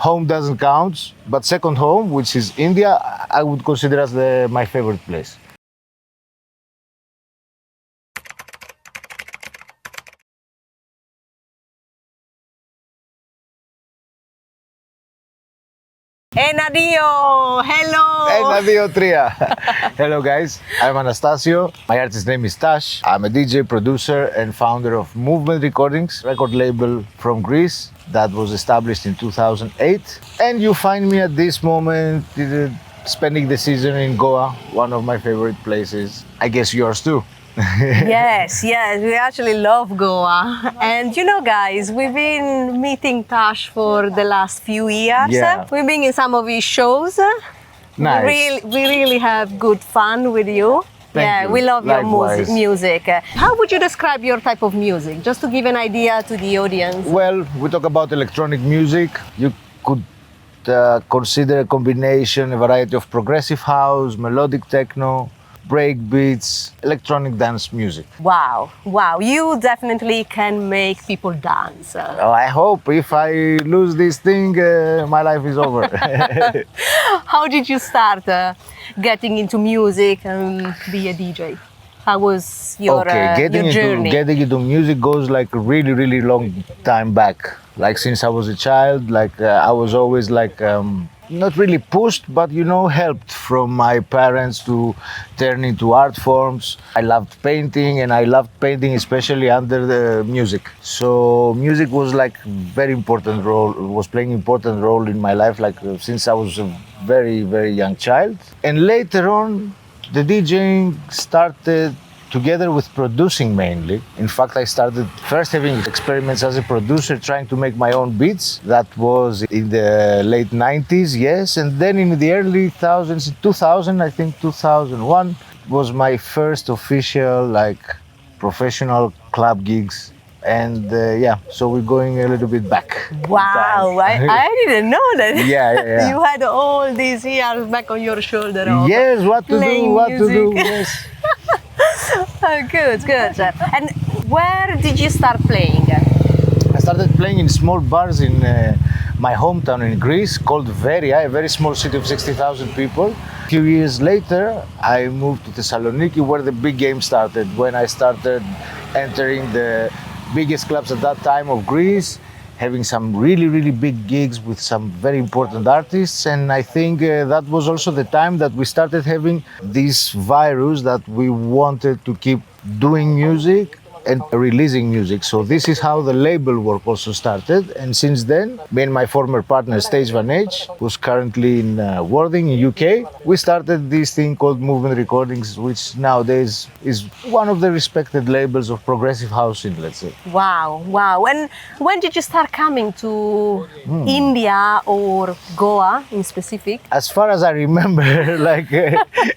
home doesn't count, but second home, which is India, I would consider as my favorite place. Enadio, hello! Enadio Tria! Hello guys, I'm Anastasio. My artist name is Tash. I'm a DJ, producer and founder of Movement Recordings, record label from Greece that was established in 2008. And you find me at this moment spending the season in Goa, one of my favorite places. I guess yours too. Yes, we actually love Goa. And you know, guys, we've been meeting Tash for the last few years. Yeah. We've been in some of his shows. Nice. We really have good fun with you. Thank you. We love Likewise. your music. How would you describe your type of music, just to give an idea to the audience? Well, we talk about electronic music. You could consider a combination, a variety of progressive house, melodic techno, break beats, electronic dance music. Wow, you definitely can make people dance. Oh, I hope if I lose this thing, my life is over. How did you start getting into music and be a DJ? How was your journey? Getting into music goes like a really, really long time back. Like since I was a child, I was always not really pushed, but helped from my parents to turn into art forms. I loved painting, and I loved painting especially under the music. So music was was playing important role in my life, since I was a very, very young child. And later on, the DJing started together with producing mainly. In fact, I started first having experiments as a producer, trying to make my own beats. That was in the late 90s, yes. And then in the early 2000, I think 2001, was my first official, professional club gigs. And so we're going a little bit back. Wow, I didn't know that. Yeah. You had all these years back on your shoulder. Yes, what to do, yes. Oh, good. And where did you start playing? I started playing in small bars in my hometown in Greece called Veria, a very small city of 60,000 people. A few years later, I moved to Thessaloniki, where the big game started, when I started entering the biggest clubs at that time of Greece, having some really, really big gigs with some very important artists. And I think that was also the time that we started having this virus that we wanted to keep doing music and releasing music. So this is how the label work also started. And since then, me and my former partner, Stage Van H, who's currently in Worthing in UK, we started this thing called Movement Recordings, which nowadays is one of the respected labels of progressive housing, let's say. Wow. When did you start coming to India or Goa in specific? As far as I remember,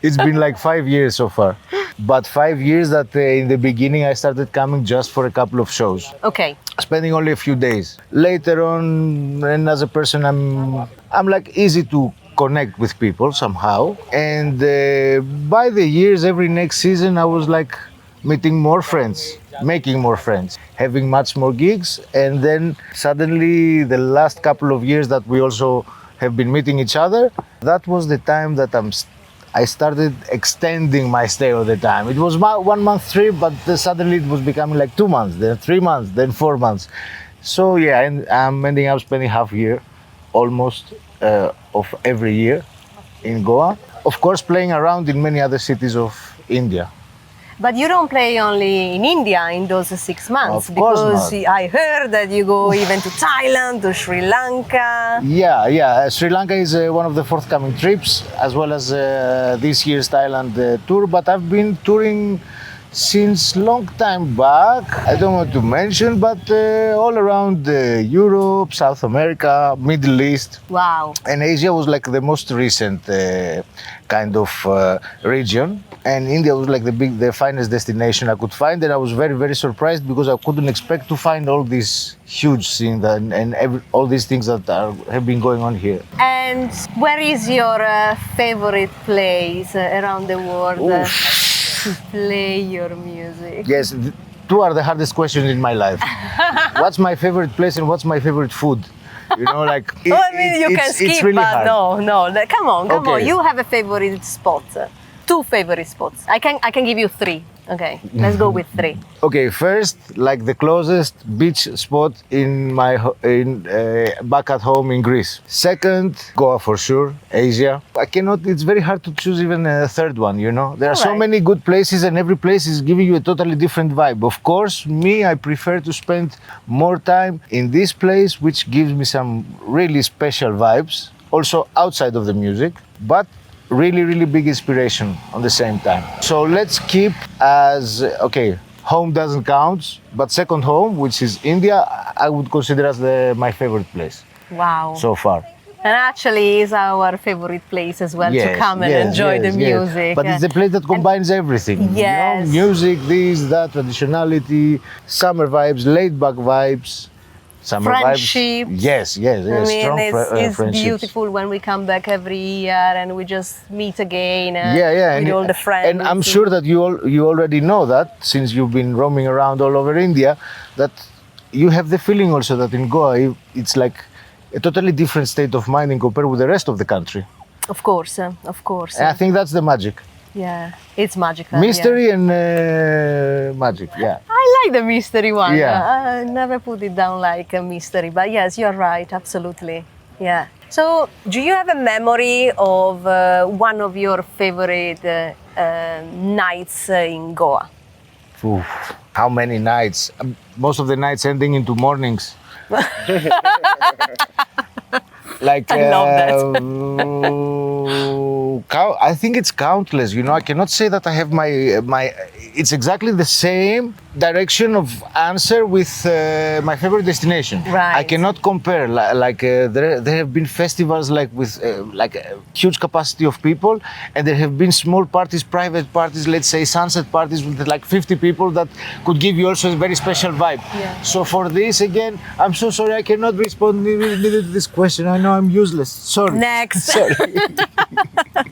it's been 5 years so far. But 5 years that in the beginning I started coming just for a couple of shows. Okay. Spending only a few days. Later on, and as a person, I'm easy to connect with people somehow. And by the years, every next season, I was meeting more friends, making more friends, having much more gigs. And then suddenly, the last couple of years that we also have been meeting each other, that was the time that I started extending my stay all the time. It was 1 month trip, but suddenly it was becoming 2 months, then 3 months, then 4 months. So and I'm ending up spending half year, almost, of every year in Goa. Of course, playing around in many other cities of India. But you don't play only in India in those 6 months, Of course because not. I heard that you go even to Thailand, to Sri Lanka. Yeah. Sri Lanka is one of the forthcoming trips, as well as this year's Thailand tour. But I've been touring since long time back. I don't want to mention, but all around Europe, South America, Middle East. Wow. And Asia was the most recent kind of region. And India was the finest destination I could find. And I was very, very surprised, because I couldn't expect to find all these huge scenes and all these things that have been going on here. And where is your favorite place around the world to play your music? Yes, two are the hardest questions in my life. What's my favorite place and what's my favorite food? You know, like Well, I mean, you can skip, really but hard. no. Come on. Okay. You have a favorite spot. 2 favorite spots. I can give you 3. Okay, let's go with 3. Okay, first, like the closest beach spot in my back at home in Greece. Second, Goa for sure, Asia. I cannot. It's very hard to choose even a third one. You know, there are so many good places, and every place is giving you a totally different vibe. Of course, I prefer to spend more time in this place, which gives me some really special vibes. Also outside of the music, but really big inspiration on the same time. So let's keep as, okay, home doesn't count, but second home, which is India, I would consider as my favorite place. Wow. So far. And actually is our favorite place as well, to come and enjoy the music. But it's the place that combines everything. Yes. You know, music, this, that, traditionality, summer vibes, laid-back vibes. Summer Friendships. Vibes. Yes. I mean, Strong it's friendships. beautiful when we come back every year and we just meet again with and, all the friends. And I'm sure that you already know that, since you've been roaming around all over India, that you have the feeling also that in Goa it's like a totally different state of mind in compared with the rest of the country. Of course. And I think that's the magic. Yeah, it's magic. Mystery and magic, yeah. I like the mystery one. Yeah. I never put it down like a mystery, but yes, you're right, absolutely. Yeah. So, do you have a memory of one of your favorite nights in Goa? Oof, how many nights? Most of the nights ending into mornings. Like I love that. I think it's countless. You know, I cannot say that I have my. It's exactly the same direction of answer with my favorite destination. Right. I cannot compare. There have been festivals with a huge capacity of people, and there have been small parties, private parties. Let's say sunset parties with like 50 people that could give you also a very special vibe. Yeah. So for this again, I'm so sorry I cannot respond to this question. I know I'm useless. Sorry. Next. Sorry.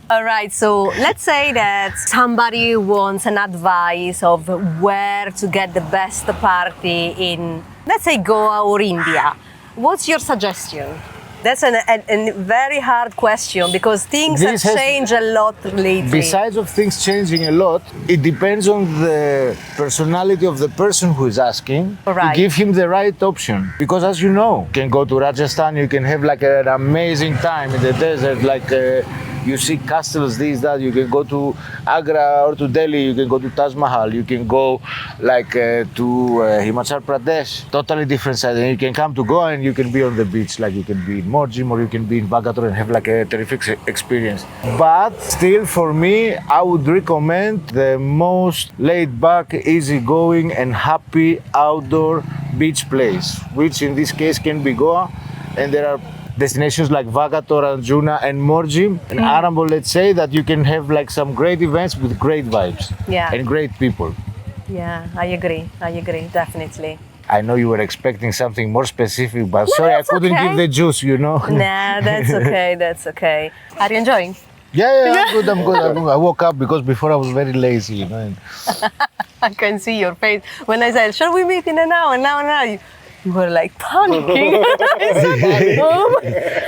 All right, so let's say that somebody wants an advice of where to get the best party in, let's say, Goa or India. What's your suggestion? That's a very hard question because things have changed a lot lately. Besides of things changing a lot, it depends on the personality of the person who is asking to give him the right option. Because as you know, you can go to Rajasthan, you can have like an amazing time in the desert, you see castles, this, that. You can go to Agra or to Delhi, you can go to Taj Mahal, you can go to Himachal Pradesh, totally different side. And you can come to Goa and you can be on the beach, like you can be in Morjim or you can be in Bagator and have like a terrific experience. But still for me, I would recommend the most laid back, easygoing and happy outdoor beach place, which in this case can be Goa. And there are destinations like Vagator, Anjuna and Morjim and Arambol, let's say, that you can have like some great events with great vibes and great people. Yeah, I agree, definitely. I know you were expecting something more specific, but sorry, I couldn't give the juice, you know. Nah, that's okay. Are you enjoying? Yeah, I'm good. I woke up because before I was very lazy, you know. I can see your face. When I said, shall we meet in an hour, you were like panicking.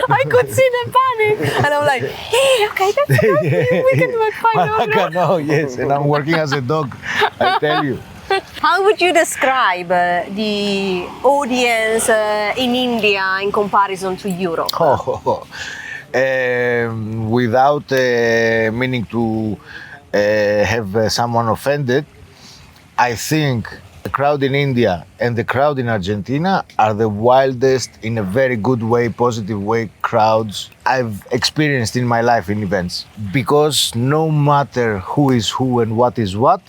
I could see the panic. And I'm like, hey, okay, that's okay. We can work fine. No, yes, and I'm working as a dog, I tell you. How would you describe the audience in India in comparison to Europe? Without meaning to have someone offended, I think the crowd in India and the crowd in Argentina are the wildest, in a very good way, positive way, crowds I've experienced in my life in events. Because no matter who is who and what is what,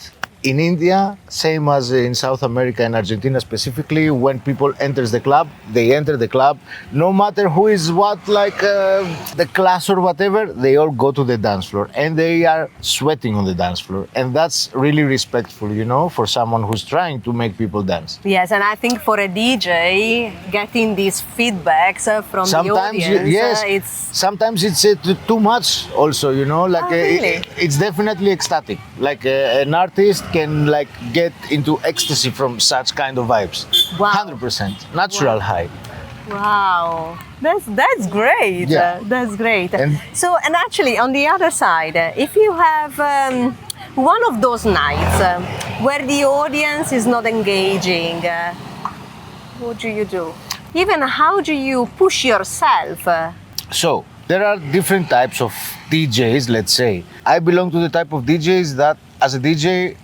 in India, same as in South America and Argentina specifically, when people enters the club, they enter the club, no matter who is what, the class or whatever, they all go to the dance floor and they are sweating on the dance floor. And that's really respectful, you know, for someone who's trying to make people dance. Yes, and I think for a DJ, getting these feedbacks from the audience, sometimes it's too much also, you know, really? It's definitely ecstatic. An artist can get into ecstasy from such kind of vibes. Wow. 100% natural high. Wow, that's great. Yeah. That's great. And- And actually, on the other side, if you have one of those nights where the audience is not engaging, what do you do? Even how do you push yourself? So there are different types of DJs, let's say. I belong to the type of DJs that as a DJ,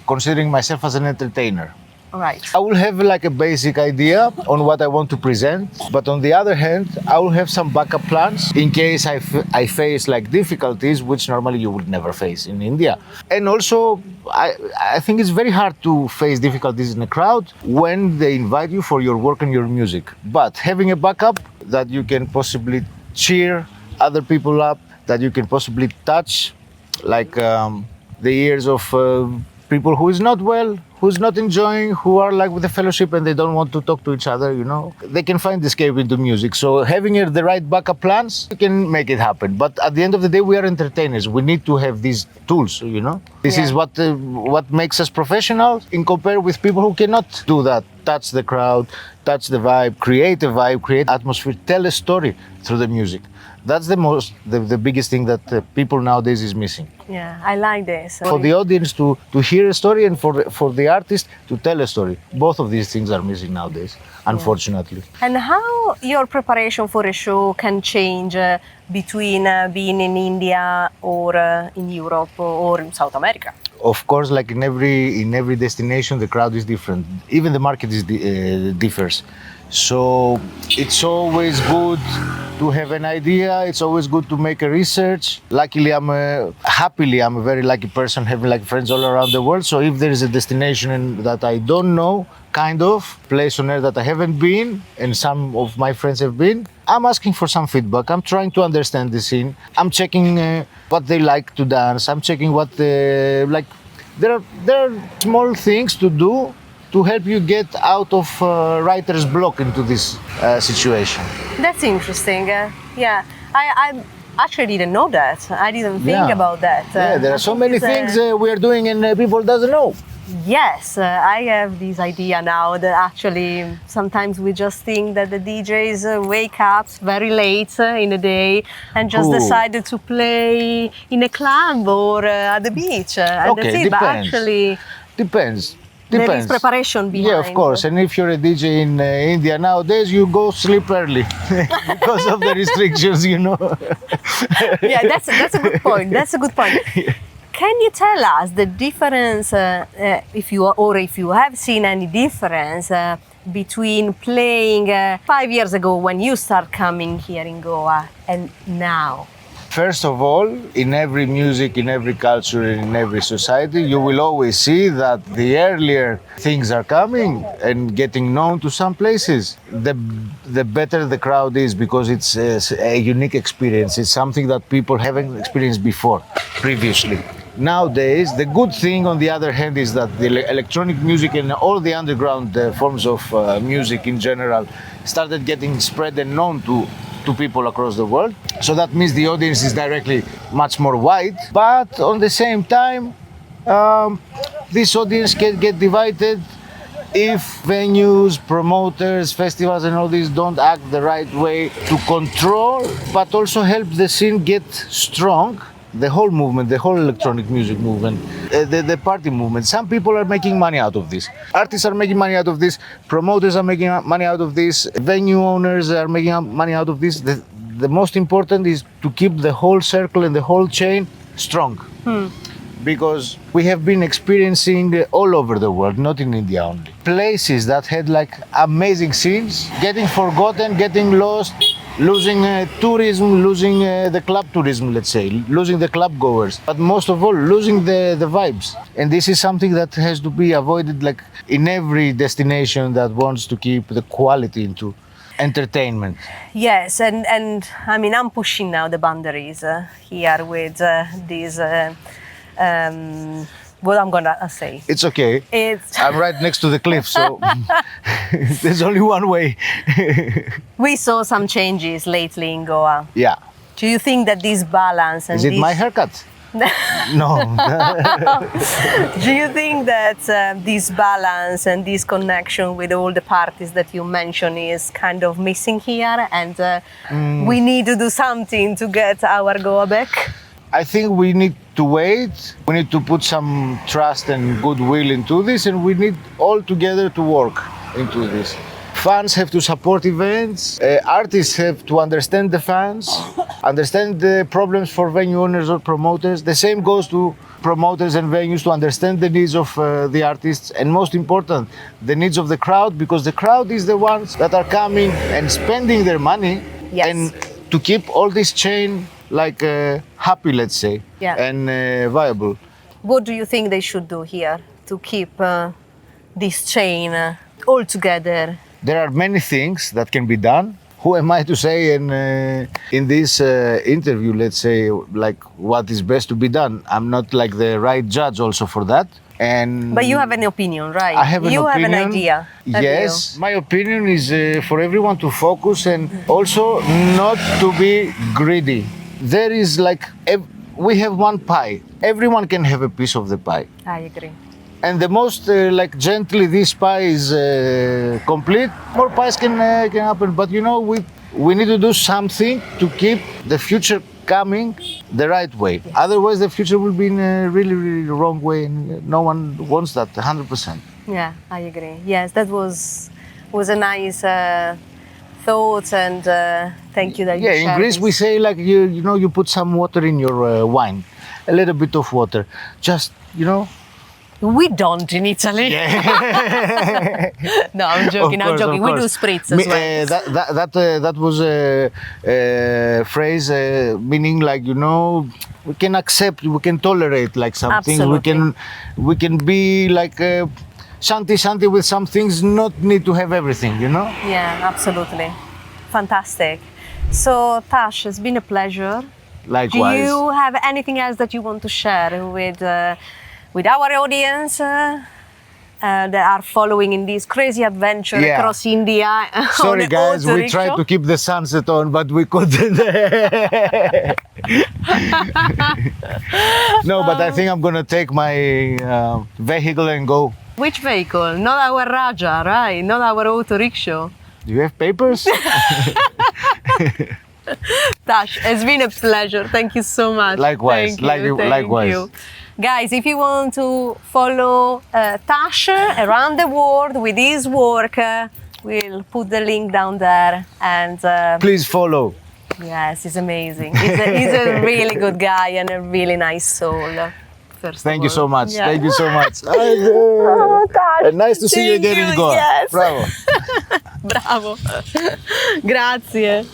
considering myself as an entertainer. Right. I will have like a basic idea on what I want to present, but on the other hand, I will have some backup plans in case I face like difficulties, which normally you would never face in India. And also, I think it's very hard to face difficulties in a crowd when they invite you for your work and your music. But having a backup that you can possibly cheer other people up, that you can possibly touch, like the ears of people who is not well, who's not enjoying, who are like with the fellowship and they don't want to talk to each other, you know. They can find escape into music. So having the right backup plans, you can make it happen. But at the end of the day, we are entertainers. We need to have these tools, you know. This is what makes us professional in compare with people who cannot do that. Touch the crowd, touch the vibe, create atmosphere, tell a story through the music. That's the biggest thing that people nowadays is missing. Yeah, I like this. For the audience to hear a story and for the artist to tell a story. Both of these things are missing nowadays, unfortunately. And how your preparation for a show can change between being in India or in Europe or in South America? Of course, like in every destination, the crowd is different. Even the market differs. So it's always good to have an idea. It's always good to make a research. Luckily, I'm a very lucky person, having like friends all around the world. So if there is a destination that I don't know, kind of place on earth that I haven't been, and some of my friends have been, I'm asking for some feedback. I'm trying to understand the scene. I'm checking what they like to dance. I'm checking what they like. There are small things to do to help you get out of writer's block into this situation. That's interesting. Yeah, I actually didn't know that. I didn't think about that. Yeah, there are so many things we are doing and people doesn't know. Yes, I have this idea now that actually sometimes we just think that the DJs wake up very late in the day and just decided to play in a club or at the beach. And Okay, that's it. But actually, Depends. there is preparation behind. Yeah, of course. And if you're a DJ in India nowadays, you go sleep early because of the restrictions, you know. Yeah, that's a good point. That's a good point. Can you tell us the difference, if you have seen any difference between playing 5 years ago when you start coming here in Goa and now? First of all, in every music, in every culture, in every society, you will always see that the earlier things are coming and getting known to some places, the better the crowd is, because it's a unique experience. It's something that people haven't experienced before, previously. Nowadays, the good thing, on the other hand, is that the electronic music and all the underground forms of music in general started getting spread and known to people across the world. So that means the audience is directly much more wide. But on the same time, this audience can get divided if venues, promoters, festivals and all this don't act the right way to control, but also help the scene get strong. The whole movement, the whole electronic music movement, the party movement. Some people are making money out of this. Artists are making money out of this. Promoters are making money out of this. Venue owners are making money out of this. The most important is to keep the whole circle and the whole chain strong. Because we have been experiencing all over the world, not in India only, places that had like amazing scenes getting forgotten, getting lost, losing tourism, losing the club tourism, let's say, losing the club goers, but most of all, losing the vibes. And this is something that has to be avoided, like in every destination that wants to keep the quality into entertainment. Yes, and I mean, I'm pushing now the boundaries here with these. What I'm gonna say. It's okay. I'm right next to the cliff, so there's only one way. We saw some changes lately in Goa. Yeah. Do you think that this balance and Is it my haircut? No. Do you think that this balance and this connection with all the parties that you mentioned is kind of missing here, and we need to do something to get our Goa back? I think we need to wait. We need to put some trust and goodwill into this, and we need all together to work into this. Fans have to support events. Artists have to understand the fans, understand the problems for venue owners or promoters. The same goes to promoters and venues to understand the needs of the artists, and most important, the needs of the crowd, because the crowd is the ones that are coming and spending their money, Yes. and to keep all this chain like happy, let's say, Yeah. and viable. What do you think they should do here to keep this chain all together? There are many things that can be done. Who am I to say in this interview, let's say, like what is best to be done? I'm not like the right judge also for that. And But you have an opinion, right? I have an you opinion. have an idea. have Yes, my opinion is for everyone to focus and also not to be greedy. There is like, we have one pie. Everyone can have a piece of the pie. you? I agree. And the most like gently this pie is complete, more pies can happen. But you know, we need to do something to keep the future coming the right way. Otherwise, the future will be in a really, really wrong way, and no one wants that 100%. Yeah, I agree. Yes, that was a nice thought, and thank you that you Yeah, shared in Greece this. we say like you know you put some water in your wine, a little bit of water, just you know. We don't in Italy. No, I'm joking. I'm Of joking. We do course. spritz as well. That was a phrase meaning like you know we can accept, we can tolerate like some things. Absolutely. We can be like shanty with some things, not need to have everything. You know. Yeah, absolutely. Fantastic. So, Tash, it's been a pleasure. Likewise. Do you have anything else that you want to share with our audience that are following in this crazy adventure Yeah. across India? Sorry on guys, auto we rickshaw? tried to keep the sunset on, but we couldn't. No, but I think I'm gonna take my vehicle and go. Which vehicle? Not our Raja, right? Not our auto rickshaw. Do you have papers? Tash, it's been a pleasure. Thank you so much. Likewise, Thank you. Thank likewise. you. Guys, if you want to follow Tash around the world with his work, we'll put the link down there. And Please follow. yes, he's amazing. He's a really good guy and a really nice soul. Thank you so much. Yeah. Thank you so much. Oh, Tash, Nice to see you thank again in you, Goa. yes. Bravo. Bravo. Grazie.